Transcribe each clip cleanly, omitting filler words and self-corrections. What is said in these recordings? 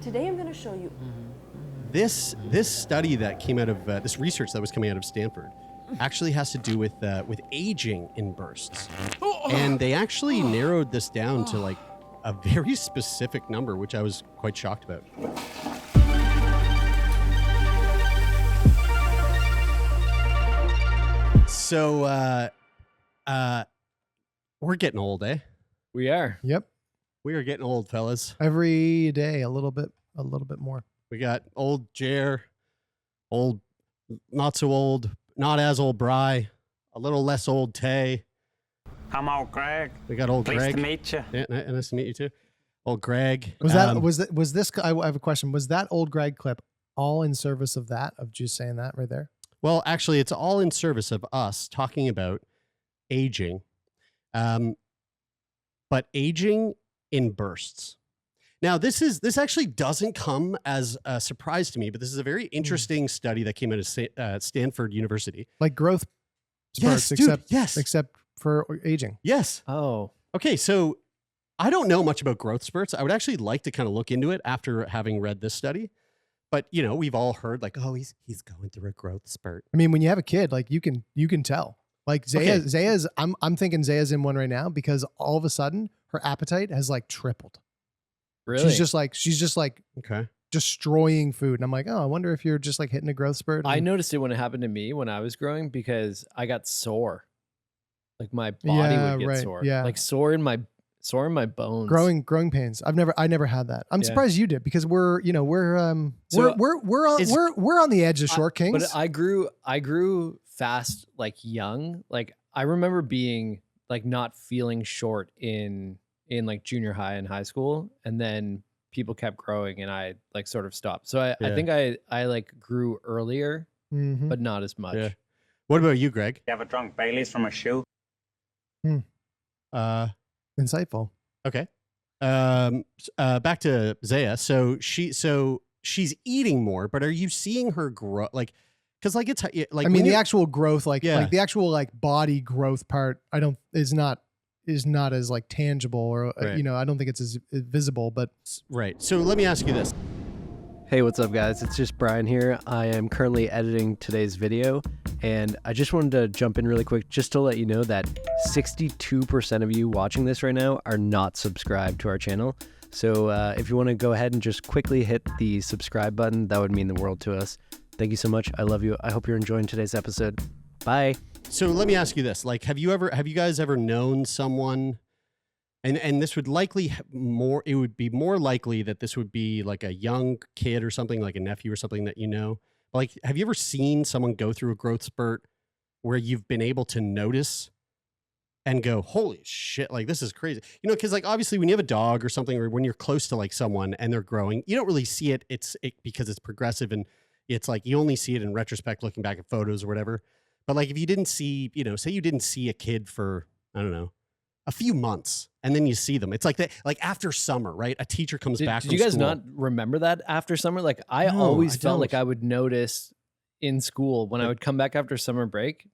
Today I'm going to show you. This study that came out of this research that was coming out of Stanford actually has to do with aging in bursts, and they actually narrowed this down to like a very specific number, which I was quite shocked about. So we're getting old, eh? We are. Yep. We are getting old, fellas. Every day, a little bit more. We got old Jer, old, not so old, not as old Bry, a little less old Tay. I'm old Greg. We got old Pleased Greg. to meet you. Yeah, nice to meet you too. Old Greg. Was this? I have a question. Was that old Greg clip all in service of that? Of just saying that right there? Well, actually, it's all in service of us talking about aging, but aging in bursts. Now, this actually doesn't come as a surprise to me, but this is a very interesting study that came out of Stanford University. Like growth spurts, except for aging. Yes. Oh. Okay, so I don't know much about growth spurts. I would actually like to kind of look into it after having read this study. But, you know, we've all heard like, oh, he's going through a growth spurt. I mean, when you have a kid, like you can tell. Like Zaya's, I'm thinking Zaya's in one right now because all of a sudden her appetite has like tripled. Really? She's just like okay, destroying food. And I'm like, oh, I wonder if you're just like hitting a growth spurt. I noticed it when it happened to me when I was growing because I got sore. Like my body would get sore. Yeah. Like sore in my bones. Growing pains. I never had that. I'm surprised you did because we're on the edge of short kings. But I grew fast, like young. Like I remember being like not feeling short in like junior high and high school, and then people kept growing and I like sort of stopped. So I think I like grew earlier, but not as much. Yeah. What about you, Greg? You ever drunk Bailey's from a shoe? Insightful. Okay. Back to Zaya. So she's eating more, but are you seeing her grow? Like, because like it's like I mean the actual growth, like the actual like body growth part, is not as like tangible or right. I don't think it's as visible, but right. So let me ask you this. Hey, what's up, guys? It's just Brian here. I am currently editing today's video, and I just wanted to jump in really quick just to let you know that 62% of you watching this right now are not subscribed to our channel. So if you want to go ahead and just quickly hit the subscribe button, that would mean the world to us. Thank you so much. I love you. I hope you're enjoying today's episode. Bye. So let me ask you this. Like, have you guys ever known someone, and this would it would be more likely that this would be like a young kid or something, like a nephew or something that you know. Like, have you ever seen someone go through a growth spurt where you've been able to notice and go, holy shit, like this is crazy. Because like obviously when you have a dog or something, or when you're close to like someone and they're growing, you don't really see it. It's because it's progressive and it's like you only see it in retrospect, looking back at photos or whatever. But like if you didn't see, say you didn't see a kid for, I don't know, a few months, and then you see them. It's like that, like after summer, right? A teacher comes back from school. Did you guys not remember that after summer? Like I always felt like I would notice in school when I would come back after summer break,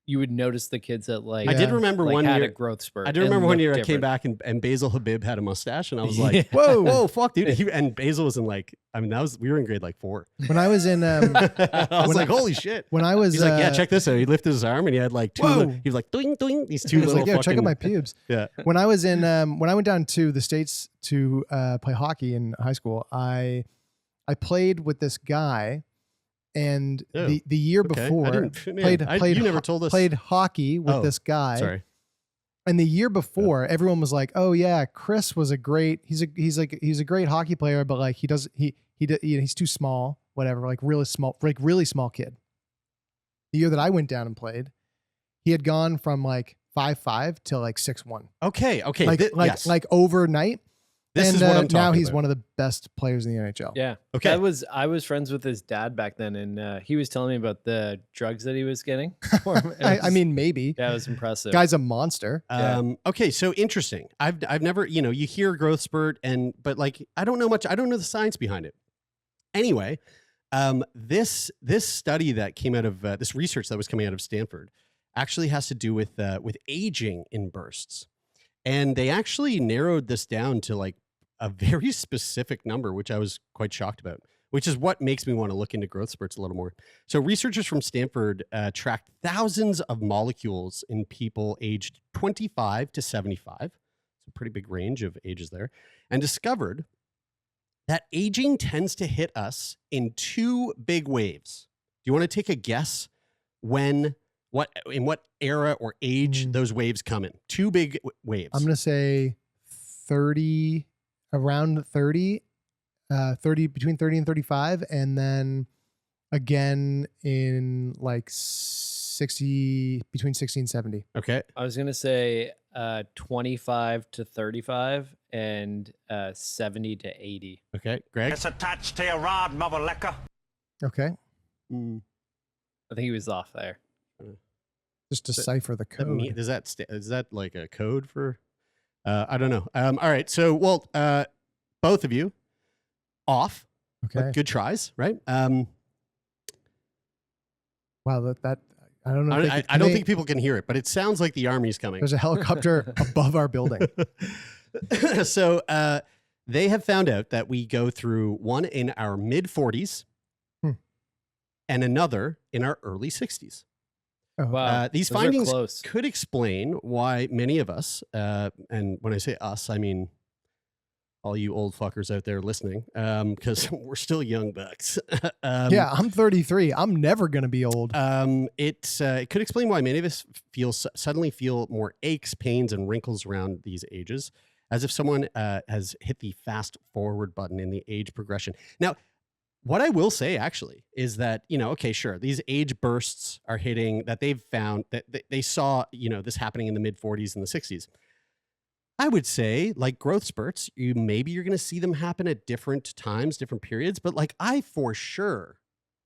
you would notice the kids that like I did remember like one had year a growth spurt. I do remember one year I came back and Basil Habib had a mustache, and I was like, whoa, fuck, dude. And Basil was in like, I mean, we were in grade like 4. When I was in, I was like, holy shit. When I was, he's like, yeah, check this out. He lifted his arm and he had like two. He was like, doing, these two little. Like, yeah, check out my pubes. Yeah. When I was in, when I went down to the States to play hockey in high school, I played with this guy. And the year before, you never told us. Played hockey with this guy. Sorry. And the year before, everyone was like, "Oh yeah, Chris was he's a great hockey player, but like he's too small, whatever, like really small kid." The year that I went down and played, he had gone from like 5'5" to like 6'1". Okay. Like like overnight. This is what I'm talking now he's about. one of the best players in the NHL. Yeah. Okay. I was friends with his dad back then, and he was telling me about the drugs that he was getting. I mean, maybe. Yeah, it was impressive. Guy's a monster. Okay, so interesting. I've never, you hear growth spurt, but like I don't know much. I don't know the science behind it. Anyway, this study that came out of this research that was coming out of Stanford actually has to do with aging in bursts. And they actually narrowed this down to like a very specific number, which I was quite shocked about, which is what makes me want to look into growth spurts a little more. So researchers from Stanford tracked thousands of molecules in people aged 25 to 75. It's a pretty big range of ages there, and discovered that aging tends to hit us in two big waves. Do you want to take a guess in what era or age those waves come in? Two big waves. I'm going to say 30, around 30, 30, between 30 and 35. And then again in like 60, between 60 and 70. Okay. I was gonna say 25 to 35 and 70 to 80. Okay. Greg? It's attached to your rod, mother liquor. Okay. I think he was off there. Just decipher the code. Is that like a code for? I don't know. All right. So, well, both of you off. Okay. Good tries, right? Wow. That I don't know. I don't think people can hear it, but it sounds like the army's coming. There's a helicopter above our building. So they have found out that we go through one in our mid 40s and another in our early 60s. Oh. Wow. These Those are findings close. could explain why many of us, and when I say us, I mean all you old fuckers out there listening, because we're still young bucks. Yeah, I'm 33. I'm never going to be old. It could explain why many of us suddenly feel more aches, pains, and wrinkles around these ages, as if someone has hit the fast forward button in the age progression. Now, what I will say actually is that, okay, sure, these age bursts are hitting that they've found that they saw, this happening in the mid 40s and the 60s. I would say, like growth spurts, maybe you're going to see them happen at different times, different periods. But like I, for sure,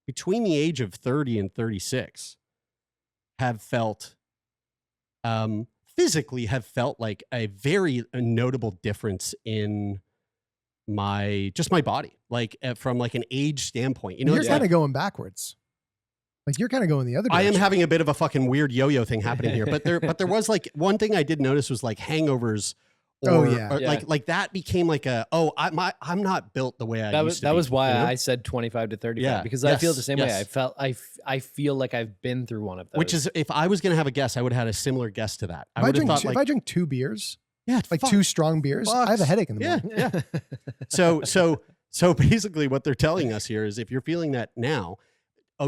between the age of 30 and 36, have felt, physically have felt like a very notable difference in my body, like from like an age standpoint. You're kind of going backwards. Like you're kind of going the other direction. I am having a bit of a fucking weird yo-yo thing happening here, but there was like one thing I did notice was like hangovers. Or like that became like I'm not built the way I used to be. That was why I said 25 to 35 because I feel the same way. I feel like I've been through one of those. Which is, if I was going to have a guess, I would have had a similar guess to that. If I drink 2 beers, like 2 strong beers, I have a headache in the morning. Yeah. So basically what they're telling us here is if you're feeling that now,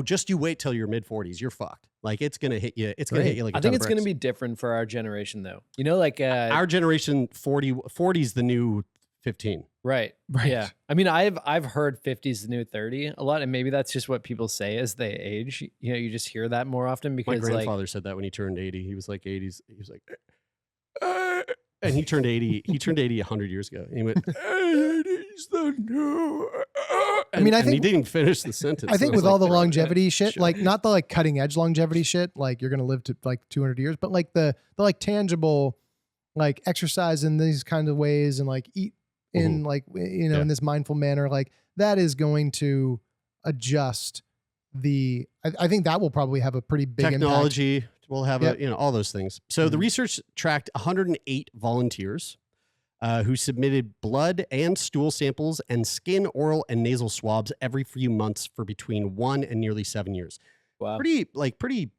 just you wait till your mid 40s, you're fucked. Like it's going to hit you. It's going to hit you like a I think it's going to be different for our generation though. Like our generation 40's the new 15. Right. Yeah. I mean, I've heard 50's the new 30 a lot, and maybe that's just what people say as they age. You just hear that more often because my grandfather said that when he turned 80. He was like 80s. He was like and he turned 80. He turned 80 100 years ago. And he went, 80's the new. I mean, I think he didn't finish the sentence. I think with all the longevity shit, like not the like cutting edge longevity shit, like you're going to live to like 200 years, but like the like tangible, like exercise in these kinds of ways and like eat in like, in this mindful manner, like that is going to adjust I think that will probably have a pretty big technology. impact. We'll have all those things. So the research tracked 108 volunteers who submitted blood and stool samples and skin, oral, and nasal swabs every few months for between 1 and nearly 7 years. Wow. Pretty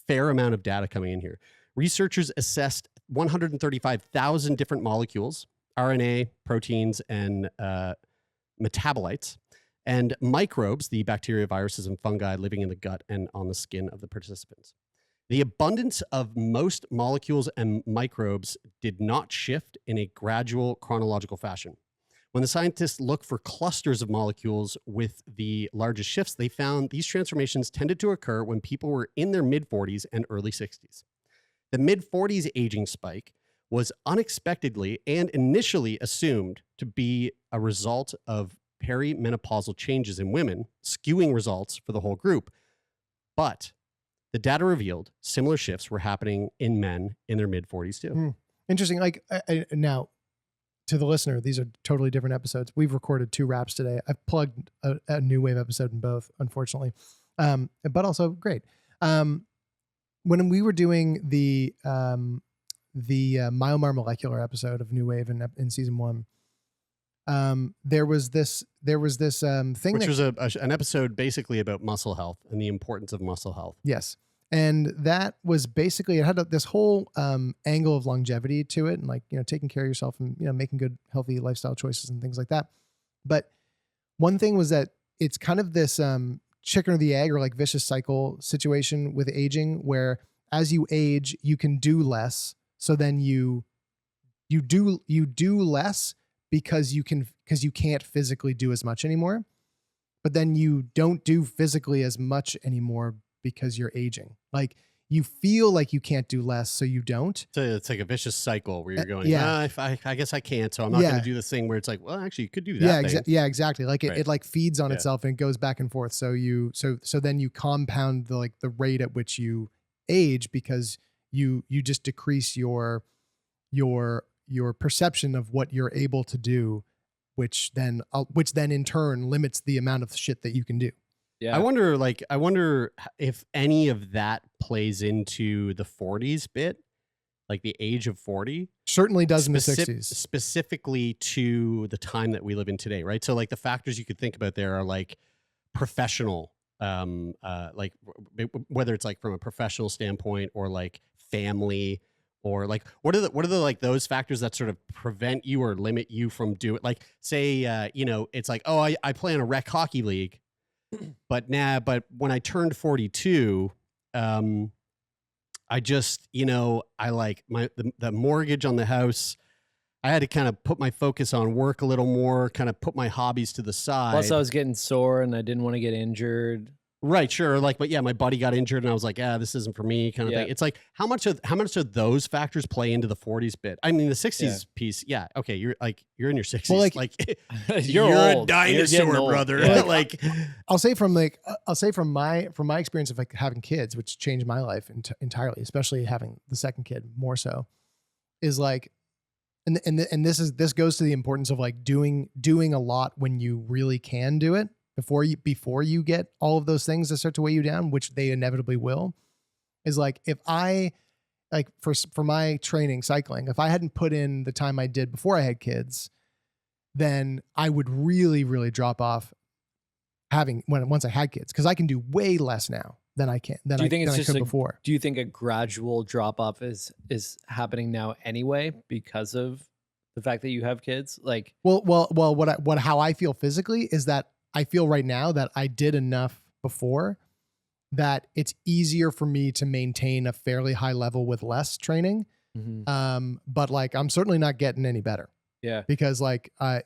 fair amount of data coming in here. Researchers assessed 135,000 different molecules, RNA, proteins, and metabolites, and microbes, the bacteria, viruses, and fungi living in the gut and on the skin of the participants. The abundance of most molecules and microbes did not shift in a gradual chronological fashion. When the scientists looked for clusters of molecules with the largest shifts, they found these transformations tended to occur when people were in their mid-40s and early 60s. The mid-40s aging spike was unexpectedly and initially assumed to be a result of perimenopausal changes in women, skewing results for the whole group. But the data revealed similar shifts were happening in men in their mid-40s too. Interesting. Like now, to the listener, these are totally different episodes. We've recorded 2 wraps today. I've plugged a New Wave episode in both, unfortunately, but also great. When we were doing the Myomar Molecular episode of New Wave in season 1, there was this thing Which that was an episode basically about muscle health and the importance of muscle health. yes. And that was basically, it had this whole angle of longevity to it, and like, taking care of yourself and, making good, healthy lifestyle choices and things like that. But one thing was that it's kind of this chicken or the egg, or like vicious cycle situation with aging, where as you age, you can do less. So then you do less because you can't physically do as much anymore. But then you don't do physically as much anymore because you're aging. Like, you feel like you can't do less, so you don't. So it's like a vicious cycle where you're going, yeah. I guess I can't, so I'm not going to do this thing where it's like, well, actually, you could do that. Yeah, exactly. Like Right. it like feeds on itself and goes back and forth. So then you compound the rate at which you age, because you just decrease your perception of what you're able to do, which then in turn limits the amount of shit that you can do. Yeah. I wonder if any of that plays into the 40s bit, like the age of 40. Certainly does in the 60s. Specifically to the time that we live in today, right? So like the factors you could think about there are like professional, like whether it's like from a professional standpoint or like family, or like what are the like those factors that sort of prevent you or limit you from doing, like, say, it's like, oh, I play in a rec hockey league. But when I turned 42, I just, I like the mortgage on the house. I had to kind of put my focus on work a little more, kind of put my hobbies to the side. Plus, I was getting sore and I didn't want to get injured. Right, sure. Like, but yeah, my buddy got injured and I was like, this isn't for me, kind of thing. It's like, how much of those factors play into the 40s bit? I mean, the 60s piece, okay, you're in your 60s. Well, like you're a old. dinosaur, brother. Yeah. Like, I'll say from my experience of like having kids, which changed my life entirely, especially having the second kid more so, is like, and this goes to the importance of like doing a lot when you really can do it, before you get all of those things that start to weigh you down, which they inevitably will. Is like, if I, like, for my training, cycling, if I hadn't put in the time I did before I had kids, then I would really, really drop off once I had kids, because I can do way less now than I could before. Do you think a gradual drop off is happening now anyway because of the fact that you have kids? Like, how I feel physically is that I feel right now that I did enough before that it's easier for me to maintain a fairly high level with less training. mm-hmm. But like, I'm certainly not getting any better. Yeah. Because I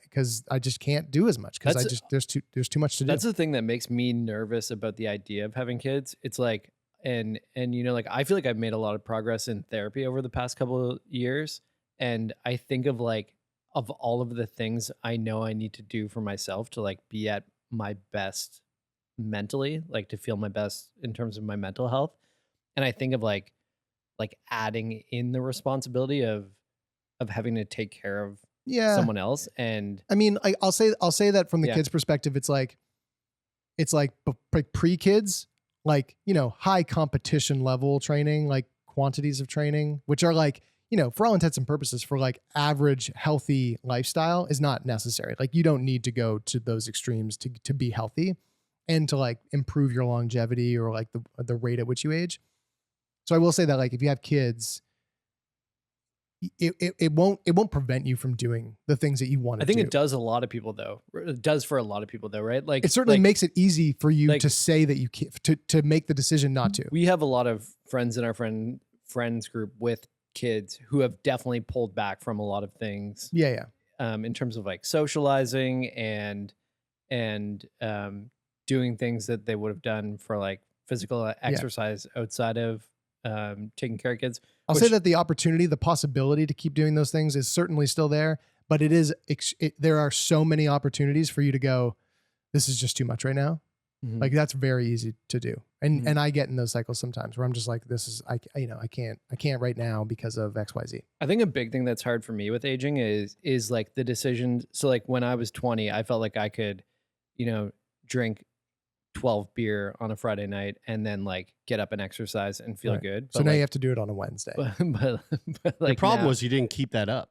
just can't do as much, because there's too much to do. That's the thing that makes me nervous about the idea of having kids. It's like, and like, I feel like I've made a lot of progress in therapy over the past couple of years. And I think of like, of all of the things I know I need to do for myself to like be at my best mentally, like to feel my best in terms of my mental health. And I think of like adding in the responsibility of having to take care of someone else. And I mean, I'll say that from the kids' perspective, it's like pre-kids, like, high competition level training, like quantities of training, which are like, for all intents and purposes, for like average healthy lifestyle, is not necessary. Like, you don't need to go to those extremes to be healthy and to like improve your longevity or like the rate at which you age. So I will say that, like, if you have kids, it won't prevent you from doing the things that you want to do. I think it does a lot of people though. It does for a lot of people though, right? Like, it certainly makes it easy for you to say that you can't, to make the decision not to. We have a lot of friends in our friends group with kids who have definitely pulled back from a lot of things. Yeah. In terms of like socializing and doing things that they would have done for like physical exercise outside of taking care of kids. I'll say that the opportunity, the possibility to keep doing those things is certainly still there, but there are so many opportunities for you to go, this is just too much right now. Mm-hmm. Like, that's very easy to do. And I get in those cycles sometimes where I'm just like, I can't right now because of XYZ. I think a big thing that's hard for me with aging is like the decision. So like when I was 20, I felt like I could, drink 12 beer on a Friday night and then like get up and exercise and feel good. But so now you have to do it on a Wednesday. But like, the problem was you didn't keep that up.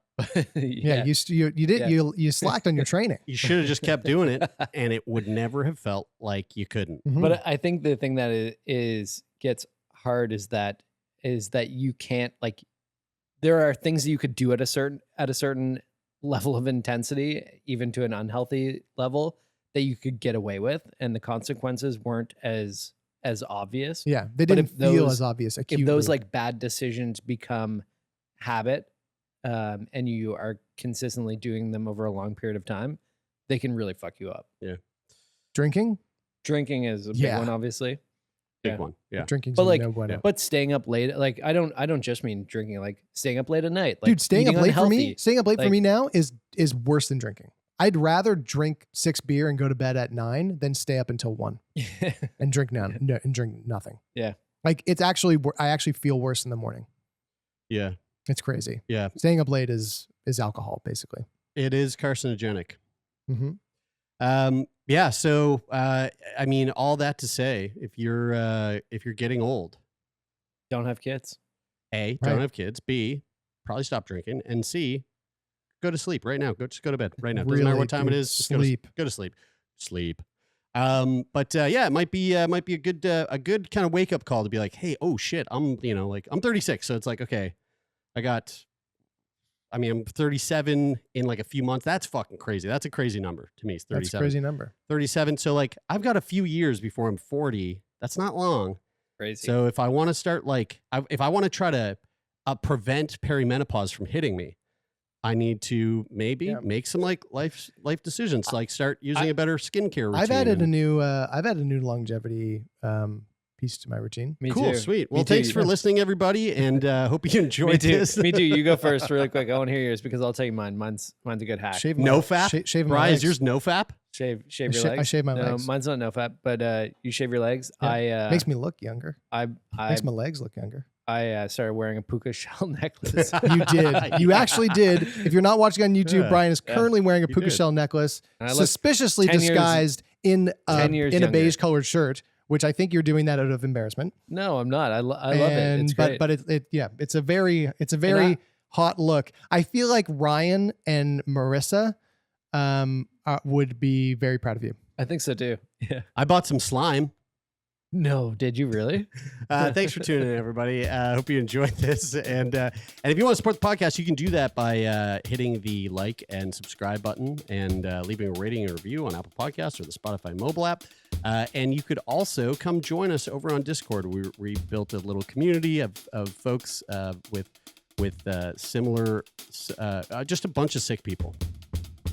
Yeah, you did Yeah. you slacked on your training. You should have just kept doing it, and it would never have felt like you couldn't. Mhm. But I think the thing that gets hard is that you can't, like, there are things that you could do at a certain level of intensity, even to an unhealthy level, that you could get away with, and the consequences weren't as obvious. Yeah, they But didn't if feel those- as obvious. Acutely. If those like bad decisions become habit, and you are consistently doing them over a long period of time, they can really fuck you up. drinking, Drinking is a big Yeah. one, obviously. Big Yeah. one. Yeah. drinking's But, like, no bueno. But staying up late, like I don't just mean drinking, like staying up late at night. Like Dude, staying up eating late for me, unhealthy. staying up late for Like- me now is worse than drinking. I'd rather drink 6 beer and go to bed at 9 than stay up until 1 and drink drink nothing. Yeah. Like I actually feel worse in the morning. Yeah. It's crazy. Yeah. Staying up late is alcohol basically. It is carcinogenic. Mm-hmm. Yeah. So, I mean, all that to say, if you're getting old, Don't have kids. A, don't Right. have kids. B, probably stop drinking. And C, go to sleep right now. Just go to bed right now. Doesn't matter Really, what time it dude, is. Just sleep. Go to sleep. Sleep. But yeah, it might be a good kind of wake up call to be like, hey, oh shit, I'm 36, so it's like, okay, I'm 37 in like a few months. That's fucking crazy. That's a crazy number to me. It's That's 37. a crazy number. 37. So like, I've got a few years before I'm 40. That's not long. Crazy. So if I want to start if I want to try to prevent perimenopause from hitting me, I need to maybe make some like life decisions, like start using a better skincare routine. I've added a new longevity piece to my routine. Me Cool, too. sweet. Me Well, thanks too. for listening, everybody, and hope you Me enjoyed too. this. Me too. You go first, really quick. I want to hear yours because I'll tell you mine. Mine's a good hack. Shave No my, fap? shave my Brian, legs. is yours no fap? Shave I your legs. I shave my No, legs. mine's not no fap, but you shave your legs. Yeah. Makes me look younger. I Makes my legs look younger. started wearing a puka shell necklace. You did. You actually did. If you're not watching on YouTube, Yeah. Brian is Yeah. currently wearing a You puka did. shell necklace, And I look suspiciously 10 years disguised in 10 years a younger. beige colored shirt, which I think you're doing that out of embarrassment. No, I'm not. I love it. It's great. But it's a very hot look. I feel like Ryan and Marissa would be very proud of you. I think so too. Yeah. I bought some slime. No, did you really? Thanks for tuning in, everybody. I hope you enjoyed this. And if you want to support the podcast, you can do that by hitting the like and subscribe button and leaving a rating and review on Apple Podcasts or the Spotify mobile app. And you could also come join us over on Discord. We built a little community of folks with similar, just a bunch of sick people.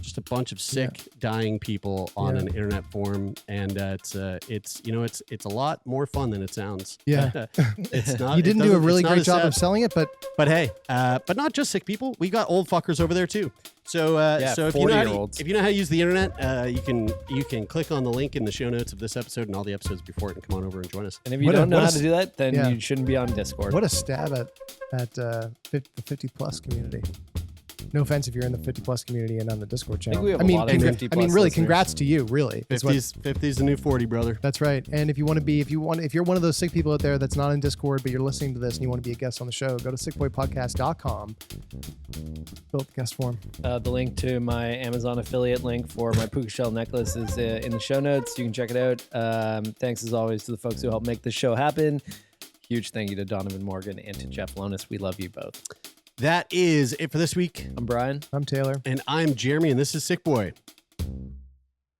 Just a bunch of sick, dying people on an internet forum, and it's a lot more fun than it sounds. Yeah. It's not. You didn't do a really it's not great as job sad. of selling it, but But hey, but not just sick people. We got old fuckers over there too. So so if you know how to, 40-year-olds. if you know how to use the internet, you can click on the link in the show notes of this episode and all the episodes before it, and come on over and join us. And if you What a- don't know what a how s- to do that, then yeah. you shouldn't be on Discord. what a stab at the 50 plus community. No offense if you're in the 50 plus community and on the Discord channel. we have a lot of 50 I mean, plus really, listeners. congrats to you. Really, It's what- 50's the new 40, brother. That's right. And if you're one of those sick people out there that's not in Discord, but you're listening to this and you want to be a guest on the show, go to sickboypodcast.com. Fill out the guest form. The link to my Amazon affiliate link for my puka shell necklace is in the show notes. You can check it out. Thanks as always to the folks who helped make this show happen. Huge thank you to Donovan Morgan and to Jeff Lonis. We love you both. That is it for this week. I'm Brian. I'm Taylor. And I'm Jeremy, and this is Sick Boy.